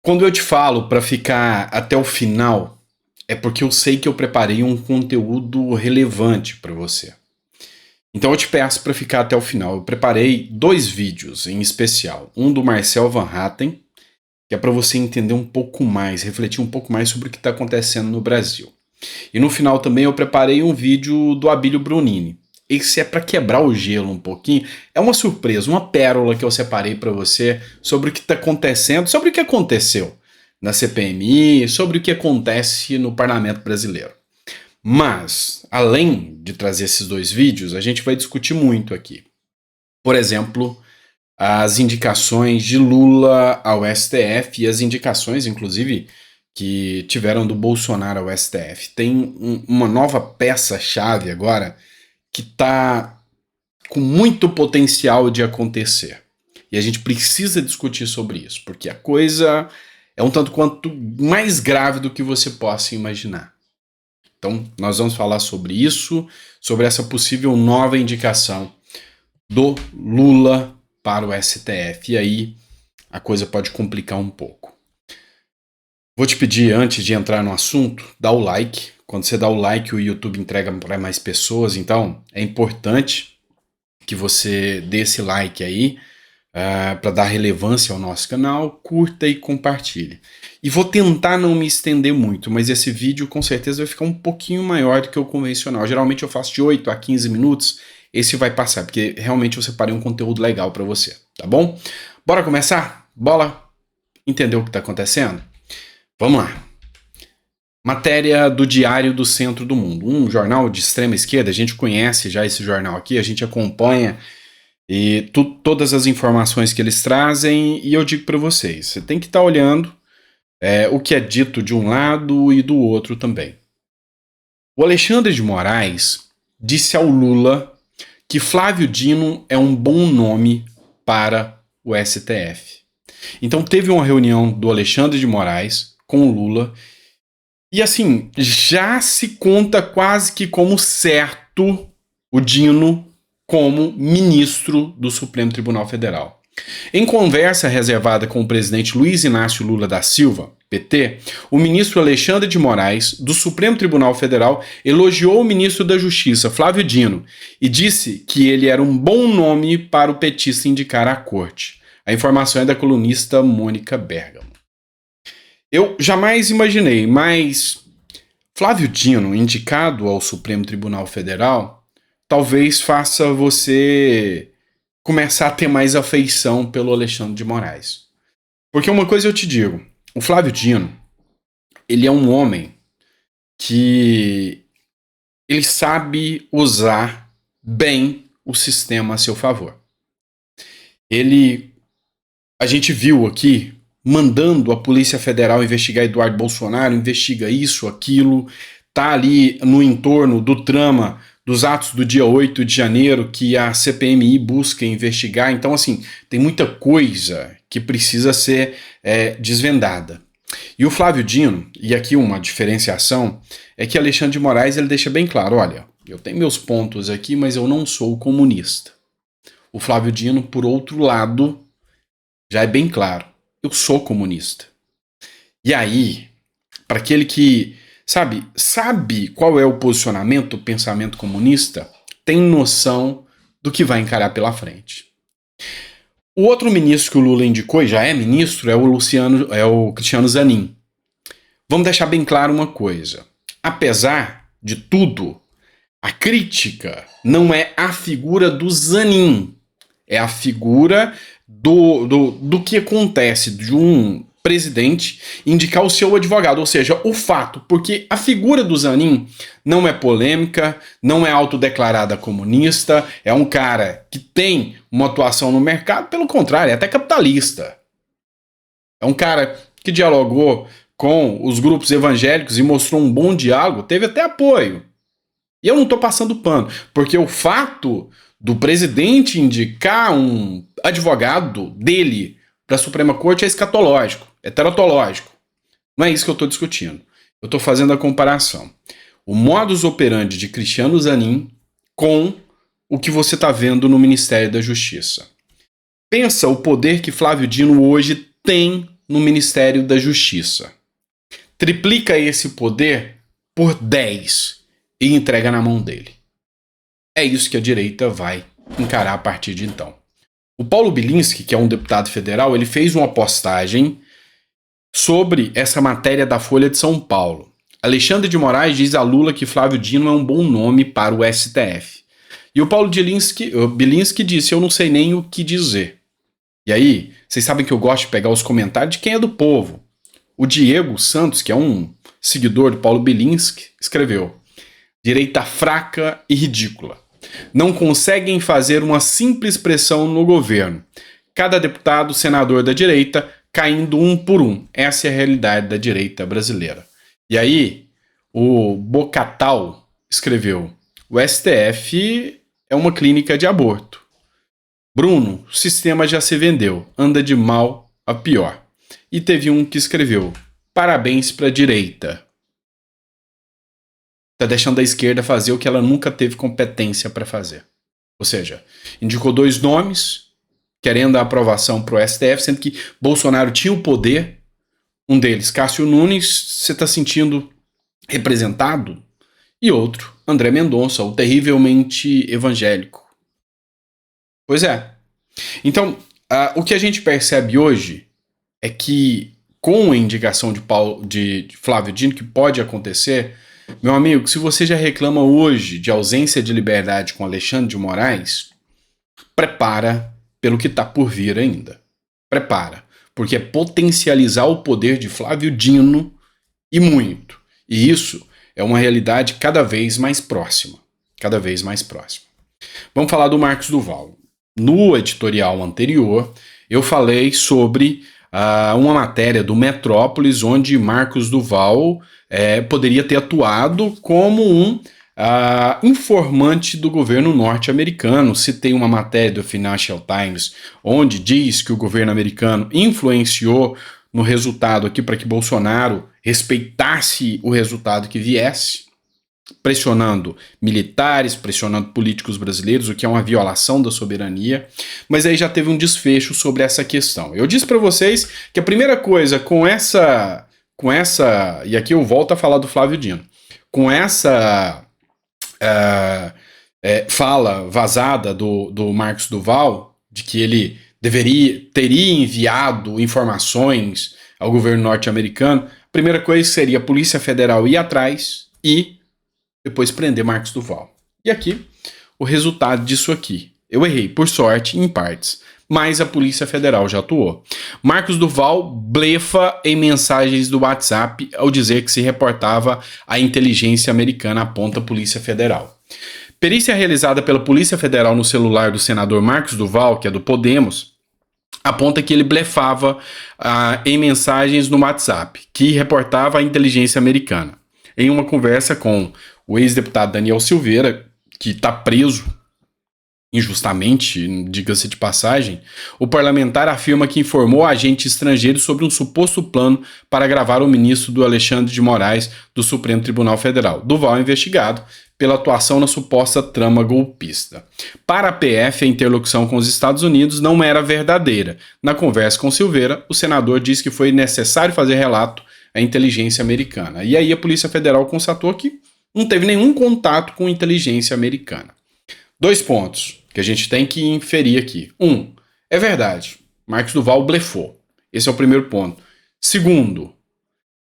Quando eu te falo para ficar até o final, é porque eu sei que eu preparei um conteúdo relevante para você. Então eu te peço para ficar até o final. Eu preparei 2 vídeos em especial. Um do Marcel Van Hatten, que é para você entender um pouco mais, refletir um pouco mais sobre o que está acontecendo no Brasil. E no final também eu preparei um vídeo do Abílio Brunini. Esse é para quebrar o gelo um pouquinho. É uma surpresa, uma pérola que eu separei para você sobre o que está acontecendo, sobre o que aconteceu na CPMI, sobre o que acontece no Parlamento Brasileiro. Mas, além de trazer esses 2 vídeos, a gente vai discutir muito aqui. Por exemplo, as indicações de Lula ao STF e as indicações, inclusive, que tiveram do Bolsonaro ao STF. Tem uma nova peça-chave agora que está com muito potencial de acontecer. E a gente precisa discutir sobre isso, porque a coisa é um tanto quanto mais grave do que você possa imaginar. Então, nós vamos falar sobre isso, sobre essa possível nova indicação do Lula para o STF. E aí a coisa pode complicar um pouco. Vou te pedir, antes de entrar no assunto, dá o like. Quando você dá o like, o YouTube entrega para mais pessoas. Então, é importante que você dê esse like aí para dar relevância ao nosso canal, curta e compartilhe. E vou tentar não me estender muito, mas esse vídeo com certeza vai ficar um pouquinho maior do que o convencional. Geralmente eu faço de 8 a 15 minutos, esse vai passar, porque realmente eu separei um conteúdo legal para você, tá bom? Bora começar? Bora entender o que está acontecendo? Vamos lá. Matéria do Diário do Centro do Mundo, um jornal de extrema esquerda. A gente conhece já esse jornal aqui, a gente acompanha e todas as informações que eles trazem, e eu digo para vocês, você tem que estar olhando o que é dito de um lado e do outro também. O Alexandre de Moraes disse ao Lula que Flávio Dino é um bom nome para o STF. Então teve uma reunião do Alexandre de Moraes com o Lula, e assim, já se conta quase que como certo o Dino como ministro do Supremo Tribunal Federal. Em conversa reservada com o presidente Luiz Inácio Lula da Silva, PT, o ministro Alexandre de Moraes, do Supremo Tribunal Federal, elogiou o ministro da Justiça, Flávio Dino, e disse que ele era um bom nome para o petista indicar à corte. A informação é da colunista Mônica Bergamo. Eu jamais imaginei, mas Flávio Dino, indicado ao Supremo Tribunal Federal, talvez faça você começar a ter mais afeição pelo Alexandre de Moraes. Porque uma coisa eu te digo, o Flávio Dino, ele é um homem que ele sabe usar bem o sistema a seu favor. A gente viu aqui, mandando a Polícia Federal investigar Eduardo Bolsonaro, investiga isso, aquilo, tá ali no entorno do trama dos atos do dia 8 de janeiro que a CPMI busca investigar. Então, assim, tem muita coisa que precisa ser desvendada. E o Flávio Dino, e aqui uma diferenciação, é que Alexandre de Moraes ele deixa bem claro, olha, eu tenho meus pontos aqui, mas eu não sou comunista. O Flávio Dino, por outro lado, já é bem claro, eu sou comunista. E aí, para aquele que sabe qual é o posicionamento, o pensamento comunista, tem noção do que vai encarar pela frente. O outro ministro que o Lula indicou, e já é ministro, é o Cristiano Zanin. Vamos deixar bem claro uma coisa. Apesar de tudo, a crítica não é a figura do Zanin, é a figura do que acontece de um presidente indicar o seu advogado, ou seja, o fato, porque a figura do Zanin não é polêmica, não é autodeclarada comunista, é um cara que tem uma atuação no mercado, pelo contrário, é até capitalista. É um cara que dialogou com os grupos evangélicos e mostrou um bom diálogo, teve até apoio. E eu não estou passando pano, porque o fato do presidente indicar um advogado dele para a Suprema Corte é escatológico, é teratológico. Não é isso que eu estou discutindo. Eu estou fazendo a comparação. O modus operandi de Cristiano Zanin com o que você está vendo no Ministério da Justiça. Pensa o poder que Flávio Dino hoje tem no Ministério da Justiça. Triplica esse poder por 10 e entrega na mão dele. É isso que a direita vai encarar a partir de então. O Paulo Bilinski, que é um deputado federal, ele fez uma postagem sobre essa matéria da Folha de São Paulo. Alexandre de Moraes diz a Lula que Flávio Dino é um bom nome para o STF. E o Paulo Bilinski disse, eu não sei nem o que dizer. E aí, vocês sabem que eu gosto de pegar os comentários de quem é do povo. O Diego Santos, que é um seguidor do Paulo Bilinski, escreveu: direita fraca e ridícula. Não conseguem fazer uma simples pressão no governo. Cada deputado, senador da direita, caindo um por um. Essa é a realidade da direita brasileira. E aí, o Bocatal escreveu: o STF é uma clínica de aborto. Bruno, o sistema já se vendeu, anda de mal a pior. E teve um que escreveu: parabéns pra direita. Tá deixando a esquerda fazer o que ela nunca teve competência para fazer. Ou seja, indicou 2 nomes, querendo a aprovação pro STF, sendo que Bolsonaro tinha o poder. Um deles, Cássio Nunes, você tá sentindo representado? E outro, André Mendonça, o terrivelmente evangélico. Pois é. Então, o que a gente percebe hoje é que, com a indicação de Flávio Dino, que pode acontecer, meu amigo, se você já reclama hoje de ausência de liberdade com Alexandre de Moraes, prepara pelo que está por vir ainda. Prepara, porque é potencializar o poder de Flávio Dino e muito. E isso é uma realidade cada vez mais próxima. Cada vez mais próxima. Vamos falar do Marcos Duval. No editorial anterior, eu falei sobre uma matéria do Metrópolis, onde Marcos Duval poderia ter atuado como um informante do governo norte-americano. Citei uma matéria do Financial Times, onde diz que o governo americano influenciou no resultado aqui para que Bolsonaro respeitasse o resultado que viesse, pressionando militares, pressionando políticos brasileiros, o que é uma violação da soberania. Mas aí já teve um desfecho sobre essa questão. Eu disse para vocês que a primeira coisa com essa, e aqui eu volto a falar do Flávio Dino, com essa fala vazada do Marcos Duval, de que ele teria enviado informações ao governo norte-americano, a primeira coisa seria a Polícia Federal ir atrás e depois prender Marcos Duval. E aqui, o resultado disso aqui. Eu errei, por sorte, em partes, mas a Polícia Federal já atuou. Marcos Duval blefa em mensagens do WhatsApp ao dizer que se reportava à inteligência americana, aponta a Polícia Federal. Perícia realizada pela Polícia Federal no celular do senador Marcos Duval, que é do Podemos, aponta que ele blefava em mensagens no WhatsApp, que reportava à inteligência americana. Em uma conversa com o ex-deputado Daniel Silveira, que está preso injustamente, diga-se de passagem, o parlamentar afirma que informou a agente estrangeiro sobre um suposto plano para gravar o ministro do Alexandre de Moraes do Supremo Tribunal Federal. Duval é investigado pela atuação na suposta trama golpista. Para a PF, a interlocução com os Estados Unidos não era verdadeira. Na conversa com Silveira, o senador disse que foi necessário fazer relato à inteligência americana. E aí a Polícia Federal constatou que não teve nenhum contato com a inteligência americana. 2 pontos que a gente tem que inferir aqui. 1, é verdade, Marcos Duval blefou. Esse é o primeiro ponto. Segundo,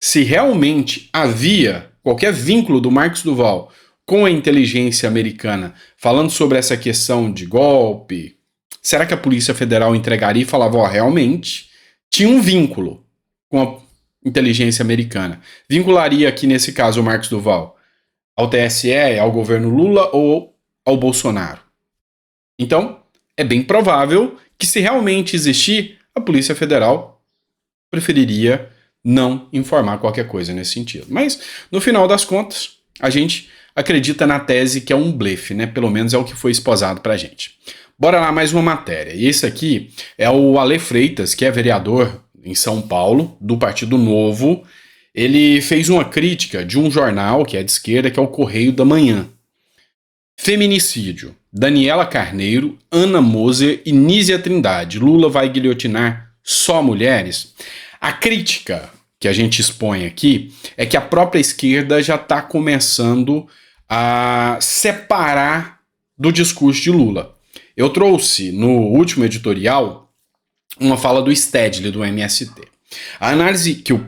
se realmente havia qualquer vínculo do Marcos Duval com a inteligência americana falando sobre essa questão de golpe, será que a Polícia Federal entregaria e falava, realmente tinha um vínculo com a inteligência americana? Vincularia aqui, nesse caso, o Marcos Duval ao TSE, ao governo Lula ou ao Bolsonaro? Então, é bem provável que, se realmente existir, a Polícia Federal preferiria não informar qualquer coisa nesse sentido. Mas, no final das contas, a gente acredita na tese que é um blefe, né? Pelo menos é o que foi esposado pra gente. Bora lá, mais uma matéria. E esse aqui é o Ale Freitas, que é vereador em São Paulo, do Partido Novo. Ele fez uma crítica de um jornal que é de esquerda, que é o Correio da Manhã. Feminicídio. Daniela Carneiro, Ana Moser e Nízia Trindade. Lula vai guilhotinar só mulheres? A crítica que a gente expõe aqui é que a própria esquerda já está começando a separar do discurso de Lula. Eu trouxe no último editorial uma fala do Stedley, do MST. A análise que eu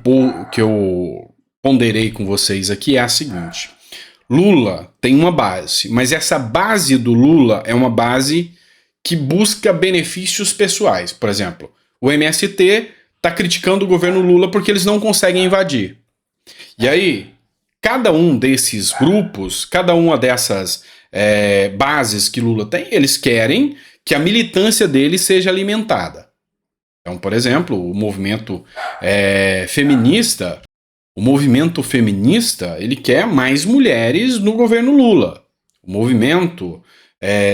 ponderei com vocês aqui é a seguinte: Lula tem uma base, mas essa base do Lula é uma base que busca benefícios pessoais. Por exemplo, o MST está criticando o governo Lula porque eles não conseguem invadir. E aí, cada um desses grupos, cada uma dessas bases que Lula tem, eles querem que a militância deles seja alimentada. Então, por exemplo, o movimento feminista, ele quer mais mulheres no governo Lula. O movimento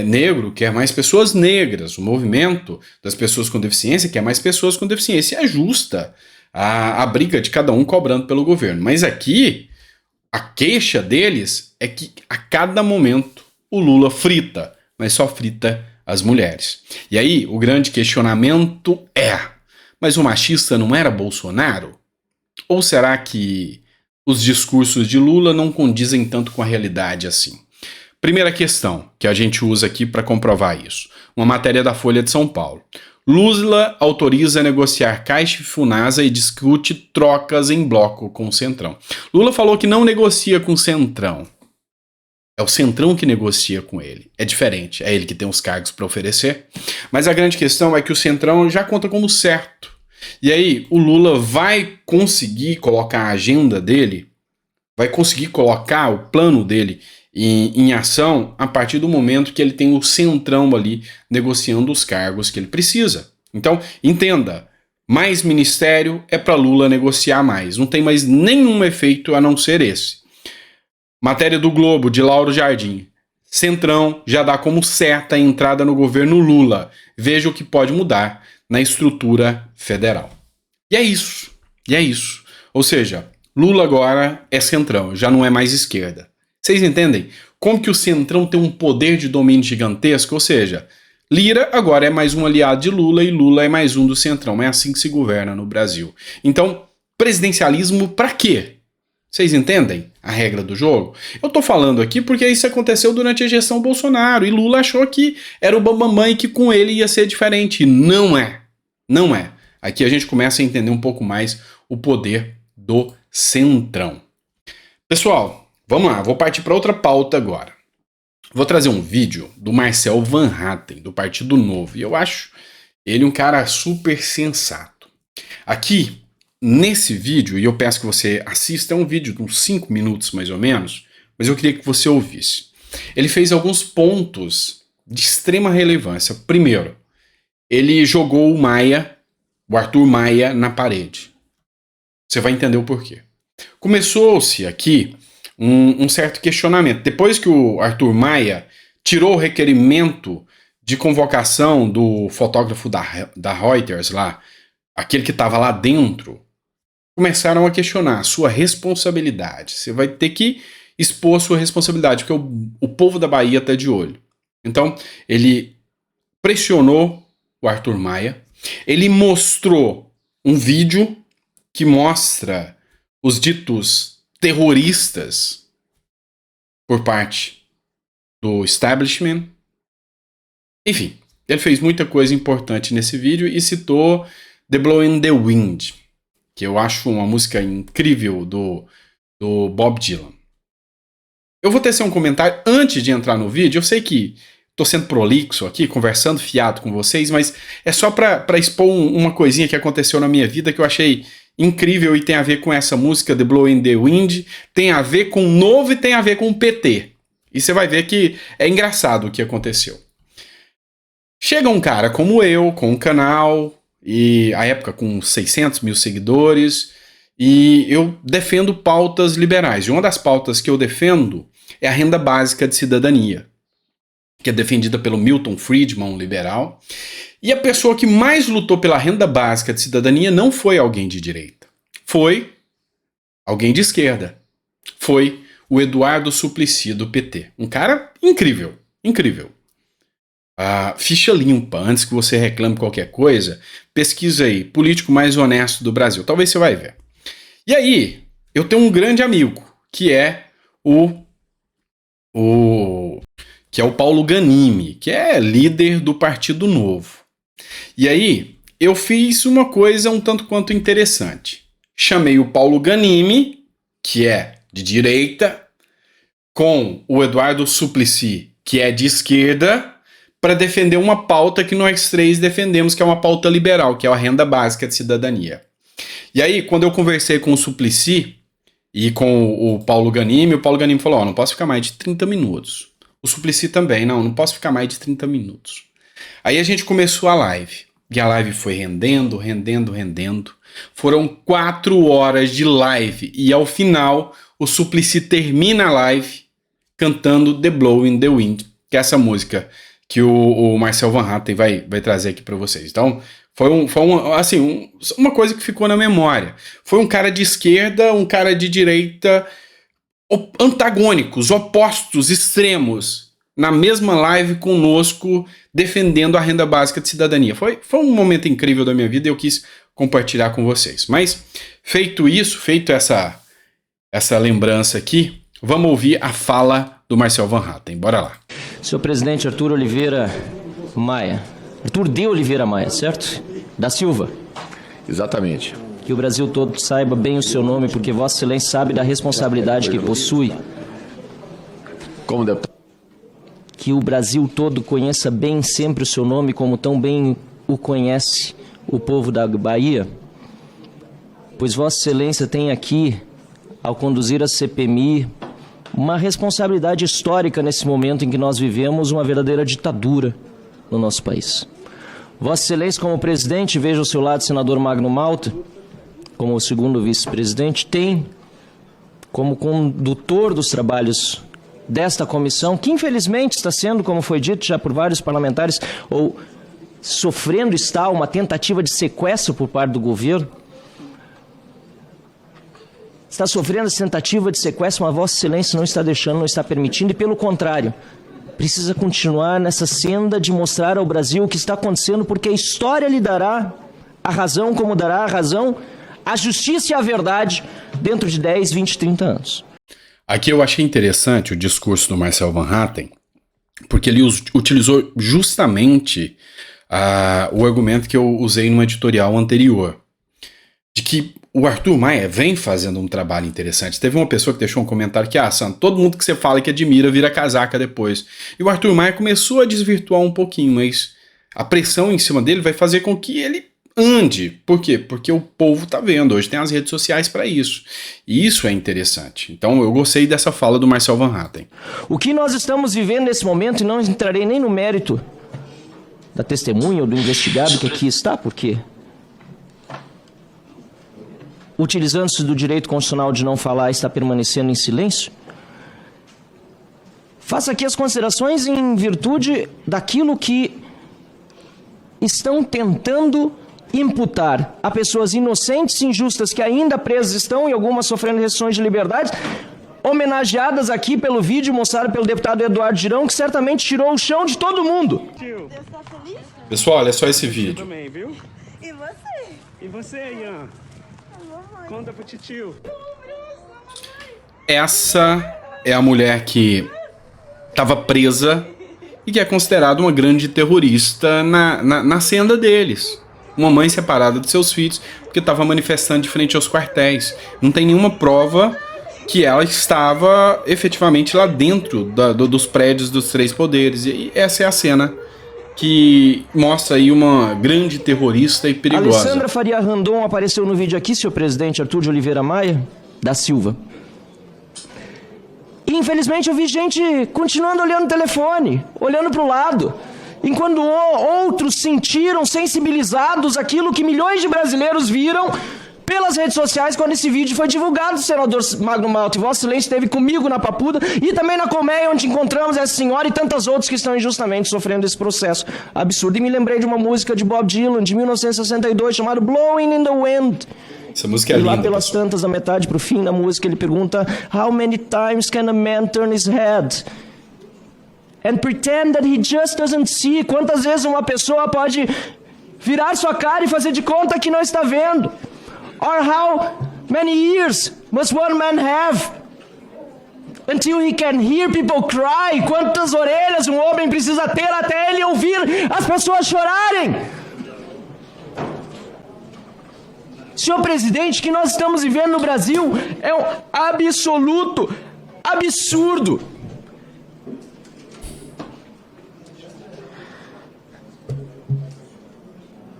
negro quer mais pessoas negras. O movimento das pessoas com deficiência quer mais pessoas com deficiência. É justa a briga de cada um cobrando pelo governo. Mas aqui, a queixa deles é que a cada momento o Lula frita, mas só frita as mulheres. E aí, o grande questionamento é: mas o machista não era Bolsonaro? Ou será que os discursos de Lula não condizem tanto com a realidade assim? Primeira questão que a gente usa aqui para comprovar isso. Uma matéria da Folha de São Paulo. Lula autoriza negociar Caixa e Funasa e discute trocas em bloco com o Centrão. Lula falou que não negocia com o Centrão. É o Centrão que negocia com ele. É diferente, é ele que tem os cargos para oferecer. Mas a grande questão é que o Centrão já conta como certo. E aí o Lula vai conseguir colocar a agenda dele, vai conseguir colocar o plano dele em ação a partir do momento que ele tem o Centrão ali negociando os cargos que ele precisa. Então, entenda, mais ministério é para Lula negociar mais. Não tem mais nenhum efeito a não ser esse. Matéria do Globo, de Lauro Jardim. Centrão já dá como certa a entrada no governo Lula. Veja o que pode mudar na estrutura federal. E é isso. Ou seja, Lula agora é Centrão, já não é mais esquerda. Vocês entendem? Como que o Centrão tem um poder de domínio gigantesco? Ou seja, Lira agora é mais um aliado de Lula e Lula é mais um do Centrão. É assim que se governa no Brasil. Então, presidencialismo pra quê? Vocês entendem a regra do jogo? Eu tô falando aqui porque isso aconteceu durante a gestão Bolsonaro e Lula achou que era o bambambam e que com ele ia ser diferente. Não é. Não é. Aqui a gente começa a entender um pouco mais o poder do Centrão. Pessoal, vamos lá. Vou partir para outra pauta agora. Vou trazer um vídeo do Marcel Van Hatten, do Partido Novo. E eu acho ele um cara super sensato. Aqui, nesse vídeo, e eu peço que você assista, é um vídeo de uns 5 minutos mais ou menos, mas eu queria que você ouvisse. Ele fez alguns pontos de extrema relevância. Primeiro, ele jogou o Arthur Maia, na parede. Você vai entender o porquê. Começou-se aqui um certo questionamento. Depois que o Arthur Maia tirou o requerimento de convocação do fotógrafo da Reuters lá, aquele que estava lá dentro, começaram a questionar a sua responsabilidade. Você vai ter que expor a sua responsabilidade, porque o povo da Bahia está de olho. Então, ele pressionou o Arthur Maia, ele mostrou um vídeo que mostra os ditos terroristas por parte do establishment. Enfim, ele fez muita coisa importante nesse vídeo e citou The Blow in the Wind, que eu acho uma música incrível do Bob Dylan. Eu vou tecer um comentário antes de entrar no vídeo. Eu sei que estou sendo prolixo aqui, conversando fiado com vocês, mas é só para expor uma coisinha que aconteceu na minha vida que eu achei incrível e tem a ver com essa música The Blow in the Wind, tem a ver com o Novo e tem a ver com o PT. E você vai ver que é engraçado o que aconteceu. Chega um cara como eu, com um canal, e à época com 600 mil seguidores, e eu defendo pautas liberais. E uma das pautas que eu defendo é a renda básica de cidadania, que é defendida pelo Milton Friedman, um liberal. E a pessoa que mais lutou pela renda básica de cidadania não foi alguém de direita. Foi alguém de esquerda. Foi o Eduardo Suplicy, do PT. Um cara incrível, incrível. ficha limpa, antes que você reclame qualquer coisa, pesquisa aí, político mais honesto do Brasil. Talvez você vai ver. E aí, eu tenho um grande amigo, que é o Paulo Ganimi, que é líder do Partido Novo. E aí, eu fiz uma coisa um tanto quanto interessante. Chamei o Paulo Ganimi, que é de direita, com o Eduardo Suplicy, que é de esquerda, para defender uma pauta que nós três defendemos, que é uma pauta liberal, que é a renda básica de cidadania. E aí, quando eu conversei com o Suplicy e com o Paulo Ganimi falou, não posso ficar mais de 30 minutos. O Suplicy também, não posso ficar mais de 30 minutos. Aí a gente começou a live, e a live foi rendendo. Foram 4 horas de live, e ao final, o Suplicy termina a live cantando The Blow in the Wind, que é essa música que o Marcel Van Hatten vai trazer aqui para vocês. Então, foi uma coisa que ficou na memória. Foi um cara de esquerda, um cara de direita, antagônicos, opostos, extremos, na mesma live conosco, defendendo a renda básica de cidadania. Foi um momento incrível da minha vida e eu quis compartilhar com vocês. Mas, feito isso, feito essa lembrança aqui, vamos ouvir a fala do Marcel Van Hatten. Bora lá. Senhor presidente Arthur Oliveira Maia. Arthur de Oliveira Maia, certo? Da Silva. Exatamente. Que o Brasil todo saiba bem o seu nome, porque Vossa Excelência sabe da responsabilidade que possui. Como deputado? Que o Brasil todo conheça bem sempre o seu nome, como tão bem o conhece o povo da Bahia. Pois Vossa Excelência tem aqui, ao conduzir a CPMI, uma responsabilidade histórica nesse momento em que nós vivemos uma verdadeira ditadura no nosso país. Vossa Excelência, como presidente, veja ao seu lado o senador Magno Malta, como o segundo vice-presidente, tem como condutor dos trabalhos desta comissão, que infelizmente está sendo, como foi dito já por vários parlamentares, ou sofrendo está uma tentativa de sequestro por parte do governo, está sofrendo essa tentativa de sequestro, mas Vossa Excelência não está deixando, não está permitindo, e pelo contrário, precisa continuar nessa senda de mostrar ao Brasil o que está acontecendo, porque a história lhe dará a razão, como dará a razão, a justiça e a verdade dentro de 10, 20, 30 anos. Aqui eu achei interessante o discurso do Marcel Van Hatten, porque ele utilizou justamente o argumento que eu usei numa editorial anterior, de que o Arthur Maia vem fazendo um trabalho interessante. Teve uma pessoa que deixou um comentário que, Santo, todo mundo que você fala que admira vira casaca depois. E o Arthur Maia começou a desvirtuar um pouquinho, mas a pressão em cima dele vai fazer com que ele ande. Por quê? Porque o povo tá vendo. Hoje tem as redes sociais para isso. E isso é interessante. Então eu gostei dessa fala do Marcel Van Hatten. O que nós estamos vivendo nesse momento, e não entrarei nem no mérito da testemunha ou do investigado que aqui está, porque utilizando-se do direito constitucional de não falar, está permanecendo em silêncio. Faça aqui as considerações em virtude daquilo que estão tentando imputar a pessoas inocentes e injustas que ainda presas estão e algumas sofrendo restrições de liberdade, homenageadas aqui pelo vídeo mostrado pelo deputado Eduardo Girão, que certamente tirou o chão de todo mundo. Pessoal, olha só esse vídeo. Também, viu? E você? E você, Ian? Conta pro titio. Essa é a mulher que estava presa e que é considerada uma grande terrorista na senda deles. Uma mãe separada de seus filhos porque estava manifestando de frente aos quartéis. Não tem nenhuma prova que ela estava efetivamente lá dentro dos prédios dos três poderes. E essa é a cena que mostra aí uma grande terrorista e perigosa. Alessandra Faria Randon apareceu no vídeo aqui, senhor presidente Arthur de Oliveira Maia, da Silva. E infelizmente eu vi gente continuando olhando o telefone, olhando para o lado, enquanto outros sentiram sensibilizados aquilo que milhões de brasileiros viram pelas redes sociais quando esse vídeo foi divulgado. O senador Magno Malta e Vossa Excelência esteve comigo na Papuda e também na Colmeia, onde encontramos essa senhora e tantas outras que estão injustamente sofrendo esse processo absurdo. E me lembrei de uma música de Bob Dylan, de 1962, chamada Blowing in the Wind. Essa música é linda. E lá pelas pessoal. tantas, da metade pro fim da música, ele pergunta: How many times can a man turn his head? and pretend that he just doesn't see. Quantas vezes uma pessoa pode virar sua cara e fazer de conta que não está vendo? Or how many ears must one man have until he can hear people cry? Quantas orelhas um homem precisa ter até ele ouvir as pessoas chorarem? Senhor presidente, o que nós estamos vivendo no Brasil é um absoluto absurdo.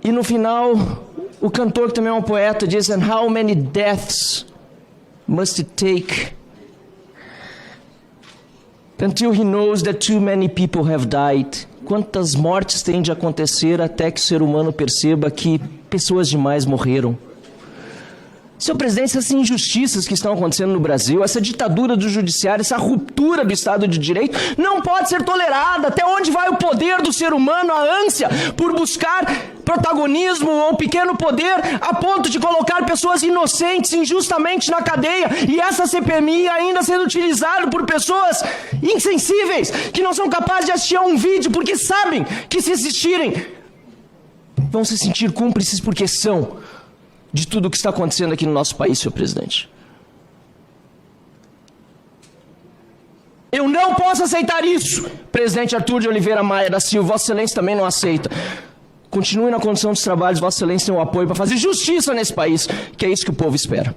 E no final, o cantor, que também é um poeta, diz: "And how many deaths must it take until he knows that too many people have died?" Quantas mortes têm de acontecer até que o ser humano perceba que pessoas demais morreram? Senhor presidente, essas injustiças que estão acontecendo no Brasil, essa ditadura do judiciário, essa ruptura do Estado de Direito, não pode ser tolerada. Até onde vai o poder do ser humano, a ânsia por buscar protagonismo ou um pequeno poder a ponto de colocar pessoas inocentes injustamente na cadeia, e essa CPMI ainda sendo utilizada por pessoas insensíveis, que não são capazes de assistir a um vídeo porque sabem que, se assistirem, vão se sentir cúmplices porque são de tudo o que está acontecendo aqui no nosso país, senhor presidente. Eu não posso aceitar isso. Presidente Arthur de Oliveira Maia da Silva, Vossa Excelência também não aceita. Continue na condução dos trabalhos, Vossa Excelência tem o apoio para fazer justiça nesse país, que é isso que o povo espera.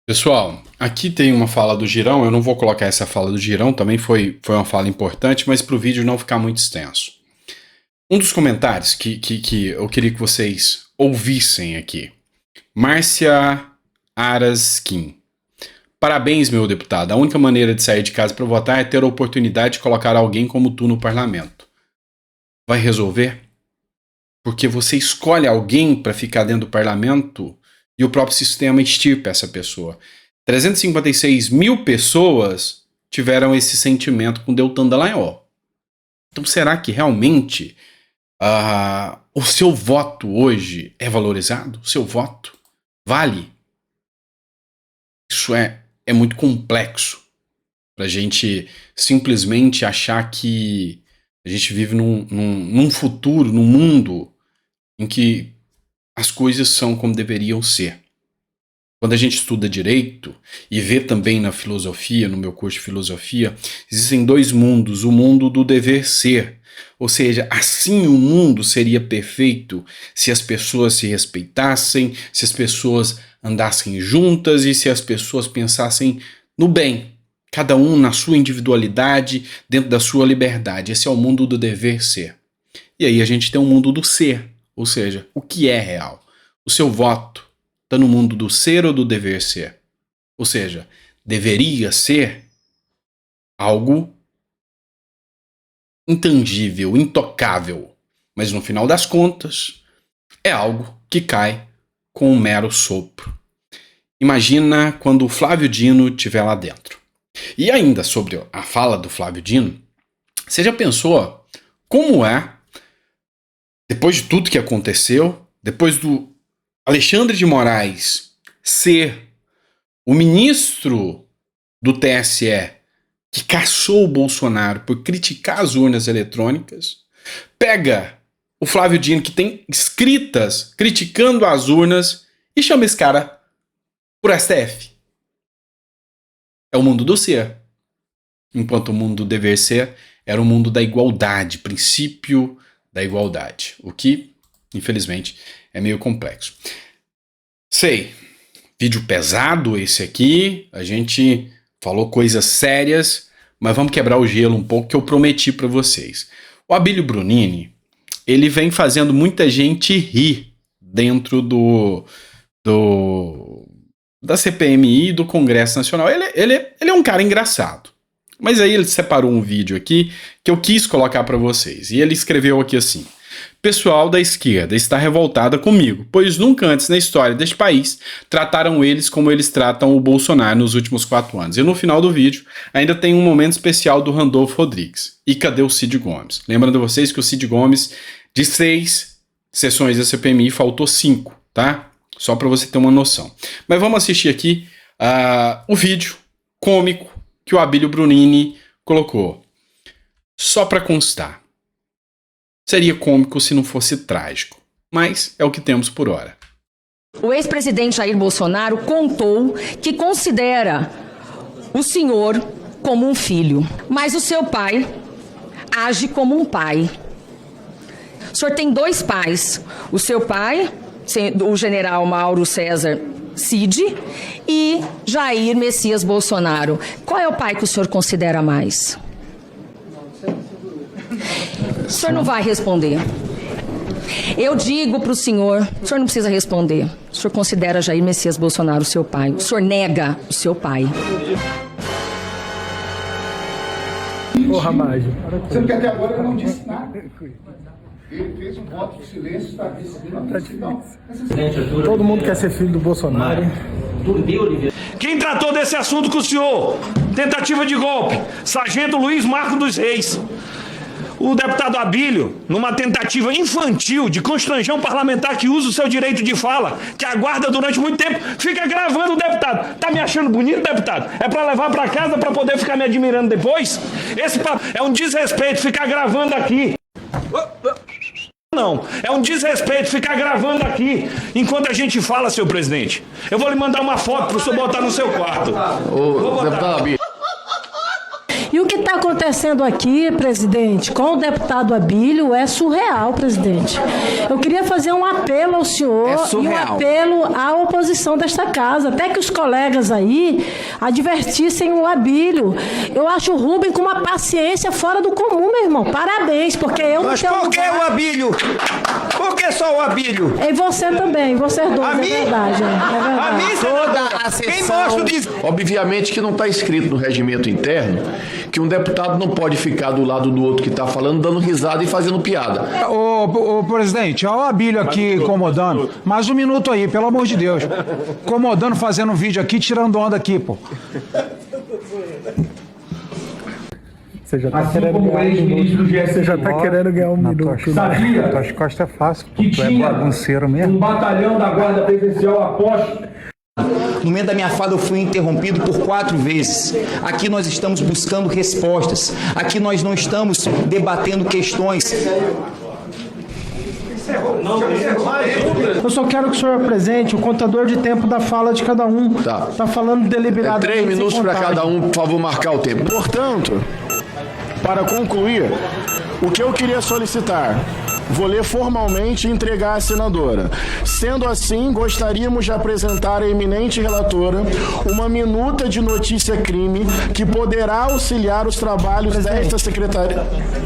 Pessoal, aqui tem uma fala do Girão, eu não vou colocar essa fala do Girão, também foi uma fala importante, mas para o vídeo não ficar muito extenso. Um dos comentários que eu queria que vocês ouvissem aqui. Márcia Araskin. Parabéns, meu deputado. A única maneira de sair de casa para votar é ter a oportunidade de colocar alguém como tu no parlamento. Vai resolver? Porque você escolhe alguém para ficar dentro do parlamento e o próprio sistema extirpa essa pessoa. 356 mil pessoas tiveram esse sentimento com Deltan Dallagnol. Então será que realmente o seu voto hoje é valorizado? O seu voto vale? Isso é muito complexo para a gente simplesmente achar que a gente vive num futuro, num mundo em que as coisas são como deveriam ser. Quando a gente estuda direito e vê também na filosofia, no meu curso de filosofia, existem dois mundos: o mundo do dever ser. Ou seja, assim o mundo seria perfeito se as pessoas se respeitassem, se as pessoas andassem juntas e se as pessoas pensassem no bem, cada um na sua individualidade, dentro da sua liberdade. Esse é o mundo do dever ser. E aí a gente tem o mundo do ser, ou seja, o que é real. O seu voto está no mundo do ser ou do dever ser? Ou seja, deveria ser algo intangível, intocável, mas no final das contas é algo que cai com um mero sopro. Imagina quando o Flávio Dino estiver lá dentro. E ainda sobre a fala do Flávio Dino, você já pensou como é, depois de tudo que aconteceu, depois do Alexandre de Moraes ser o ministro do TSE que caçou o Bolsonaro por criticar as urnas eletrônicas, pega o Flávio Dino, que tem escritas criticando as urnas, e chama esse cara por STF. É o mundo do ser. Enquanto o mundo do dever ser era o mundo da igualdade, princípio da igualdade. O que, infelizmente, é meio complexo. Sei, vídeo pesado esse aqui, a gente falou coisas sérias, mas vamos quebrar o gelo um pouco, que eu prometi para vocês. O Abílio Brunini, ele vem fazendo muita gente rir dentro da CPMI e do Congresso Nacional. Ele é um cara engraçado. Mas aí ele separou um vídeo aqui que eu quis colocar para vocês. E ele escreveu aqui assim: pessoal da esquerda está revoltada comigo, pois nunca antes na história deste país trataram eles como eles tratam o Bolsonaro nos últimos 4 anos. E no final do vídeo ainda tem um momento especial do Randolfo Rodrigues. E cadê o Cid Gomes? Lembrando vocês que o Cid Gomes, de 6 sessões da CPMI, faltou 5, tá? Só para você ter uma noção. Mas vamos assistir aqui o vídeo cômico que o Abílio Brunini colocou: só pra constar. Seria cômico se não fosse trágico, mas é o que temos por hora. O ex-presidente Jair Bolsonaro contou que considera o senhor como um filho, mas o seu pai age como um pai. O senhor tem dois pais, o seu pai, o general Mauro César Cid, e Jair Messias Bolsonaro. Qual é o pai que o senhor considera mais? O senhor não vai responder. Eu digo para o senhor não precisa responder. O senhor considera Jair Messias Bolsonaro seu pai. O senhor nega o seu pai. Porra, Mágio. Sendo que até agora ele não disse nada. Ele fez um voto de silêncio, está decidindo. Todo mundo quer ser filho do Bolsonaro. Quem tratou desse assunto com o senhor? Tentativa de golpe. Sargento Luiz Marco dos Reis. O deputado Abílio, numa tentativa infantil de constranger um parlamentar que usa o seu direito de fala, que aguarda durante muito tempo, fica gravando o deputado. Tá me achando bonito, deputado? É pra levar pra casa pra poder ficar me admirando depois? Esse é um desrespeito ficar gravando aqui. Não, é um desrespeito ficar gravando aqui enquanto a gente fala, senhor presidente. Eu vou lhe mandar uma foto pro senhor botar no seu quarto. Ô, deputado Abílio. E o que está acontecendo aqui, presidente, com o deputado Abílio é surreal, presidente. Eu queria fazer um apelo ao senhor e um apelo à oposição desta casa, até que os colegas aí advertissem o Abílio. Eu acho o Rubem com uma paciência fora do comum, meu irmão. Parabéns, porque eu não tenho... Mas por que o Abílio? Por que só o Abílio? E você também, vocês dois, é verdade. A mim, Toda a sessão... Obviamente que não está escrito no regimento interno que um deputado não pode ficar do lado do outro que está falando, dando risada e fazendo piada. Ô, presidente, olha o Abílio aqui incomodando. Mais um minuto aí, pelo amor de Deus. Incomodando, fazendo um vídeo aqui, tirando onda aqui, pô. Você já tá querendo ganhar um minuto. Você já tá querendo ganhar um minuto. Sabia Tuas costas é fácil, pô. que Tu é tinha bagunceiro mesmo. um batalhão da Guarda Presidencial após... No momento da minha fala eu fui interrompido por 4 vezes. Aqui nós estamos buscando respostas. Aqui nós não estamos debatendo questões. Eu só quero que o senhor apresente o contador de tempo da fala de cada um. Tá falando deliberadamente. 3 minutos para cada um, por favor, marcar o tempo. Portanto, para concluir, o que eu queria solicitar... Vou ler formalmente e entregar à senadora. Sendo assim, gostaríamos de apresentar à eminente relatora uma minuta de notícia-crime que poderá auxiliar os trabalhos desta secretaria.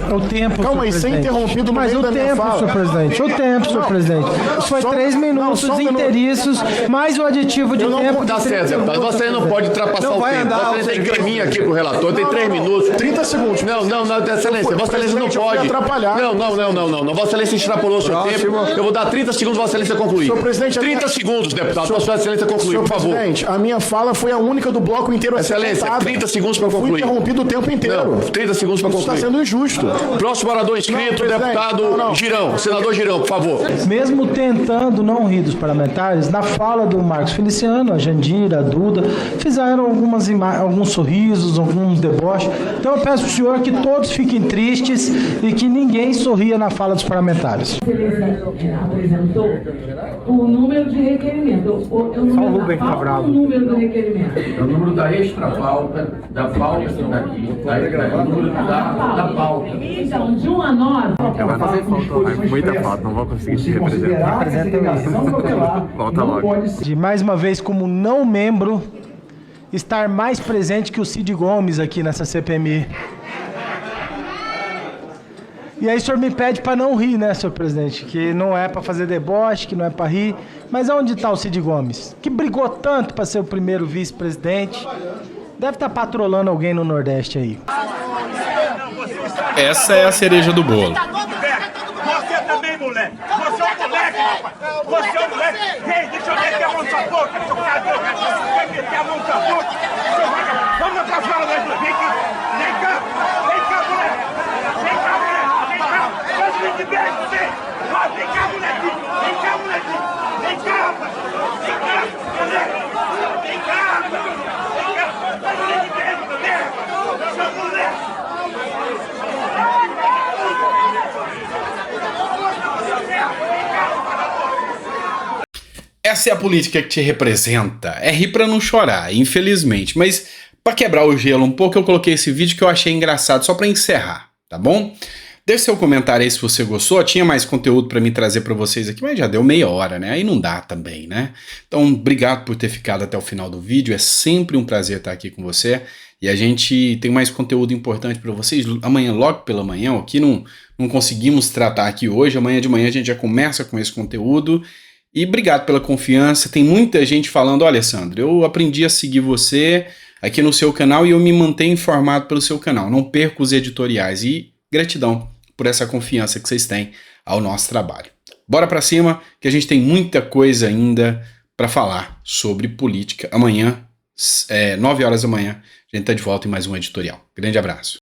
O tempo, Calma aí, sem interrompido no meio da minha fala. Senhor presidente. O tempo, senhor presidente. Foi 3 minutos inteiriços, mais o aditivo de tempo. Tá certo, deputado. Você não pode ultrapassar o tempo. Você tem creminho aqui pro relator, tem 3 minutos. 30 segundos. Não, excelência. Vossa excelência não pode. Não. Vossa excelência extrapolou o seu tempo. Eu vou dar 30 segundos, Vossa Excelência concluir. Senhor presidente, 30 segundos, deputado. Vossa Excelência concluir, por favor. Presidente, a minha fala foi a única do bloco inteiro. Excelência, 30 segundos para concluir. Fui interrompido o tempo inteiro. Não, 30 segundos para concluir. Isso está sendo injusto. Próximo orador inscrito, deputado Girão. Senador Girão, por favor. Mesmo tentando não rir dos parlamentares, na fala do Marcos Feliciano, a Jandira, a Duda, fizeram alguns sorrisos, alguns deboches. Então eu peço ao senhor que todos fiquem tristes e que ninguém sorria na fala dos parlamentares. Apresentou o número de requerimento. O número da pauta ou o número do requerimento? É o número da extra-pauta, da pauta que está aqui, o número da pauta. Então, de 1 a 9... Muita falta, não vou conseguir te representar. Volta logo. De mais uma vez, como não membro, estar mais presente que o Cid Gomes aqui nessa CPMI. E aí o senhor me pede para não rir, né, senhor presidente? Que não é para fazer deboche, que não é para rir. Mas onde está o Cid Gomes? Que brigou tanto para ser o primeiro vice-presidente. Deve estar patrolando alguém no Nordeste aí. Essa é a cereja do bolo. Você também, moleque. Você é um moleque, rapaz. Você é um moleque. Vem, deixa eu meter a mão na sua boca, seu cadê? Quer meter a mão na sua boca? Vamos na sala das duas. Vem cá. Vem cá. Vem cá, moleque. Vem cá, moleque. Vem cá. Faz o que der, você. Vem cá, molequinho. Vem cá, molequinho. Vem cá, rapaz. Vem cá, moleque. Vem cá, rapaz. Vem cá. Faz o que der, você. Seu moleque. Essa é a política que te representa. É rir pra não chorar, infelizmente. Mas pra quebrar o gelo um pouco, eu coloquei esse vídeo que eu achei engraçado, só pra encerrar, tá bom? Deixe seu comentário aí se você gostou. Tinha mais conteúdo pra me trazer pra vocês aqui, mas já deu meia hora, né? Aí não dá também, né? Então, obrigado por ter ficado até o final do vídeo. É sempre um prazer estar aqui com você. E a gente tem mais conteúdo importante pra vocês amanhã, logo pela manhã. Aqui não conseguimos tratar aqui hoje. Amanhã de manhã a gente já começa com esse conteúdo. E obrigado pela confiança. Tem muita gente falando, olha, Sandro, eu aprendi a seguir você aqui no seu canal e eu me mantenho informado pelo seu canal. Não perco os editoriais. E gratidão por essa confiança que vocês têm ao nosso trabalho. Bora pra cima, que a gente tem muita coisa ainda para falar sobre política. Amanhã, 9 horas da manhã, a gente tá de volta em mais um editorial. Grande abraço.